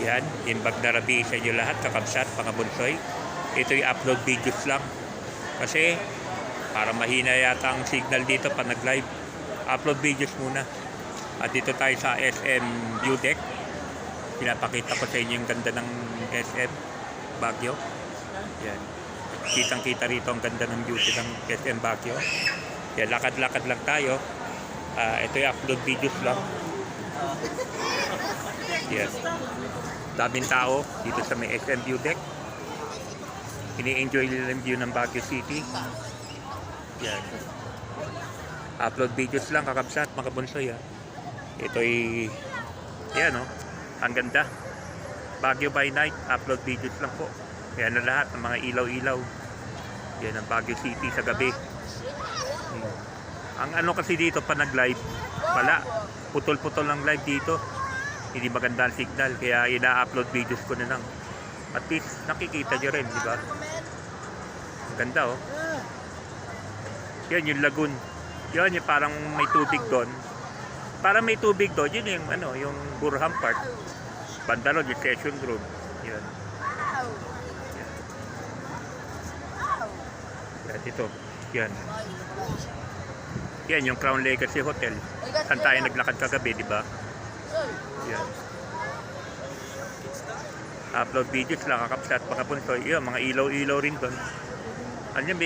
Yan, imbag na rabi sa inyo lahat, kakabsat, mga bunsoy. Ito yung upload videos lang. Kasi, para mahina yata ang signal dito pa nag-live. Upload videos muna. At dito tayo sa SM View Deck. Pinapakita ko sa inyo yung ganda ng SM Baguio. Yan. Kitang-kita rito ang ganda ng beauty ng SM Baguio. Yan, lakad-lakad lang tayo. Ito yung upload videos lang. Yan. Daming tao dito sa may SM View Deck. Ini-enjoy nila yung view ng Baguio City. Yan. Upload videos lang, kakabsat, mga bunsoy. Ito'y, yan o, ang ganda. Baguio by night, upload videos lang po. Yan na lahat ng mga ilaw-ilaw. Yan ang Baguio City sa gabi. Ang ano kasi dito pa nag-live, wala. Putol-putol ng live dito. Hindi maganda ang signal, kaya ina-upload videos ko na lang. At least nakikita nyo rin, di ba? Ang ganda oh. Yan yung lagoon. Yan yung parang may tubig doon. Parang may tubig doon, yun yung ano, yung Burham Park. Banda ron, yung session room. Yan. Yan. Yan, ito. Yan. Yan yung Crown Legacy Hotel. Saan tayo naglakad kagabi, di ba? Yan. Upload videos lang, kakapsat, mga punsoy. Yan, mga ilaw-ilaw rin doon. Ano yan,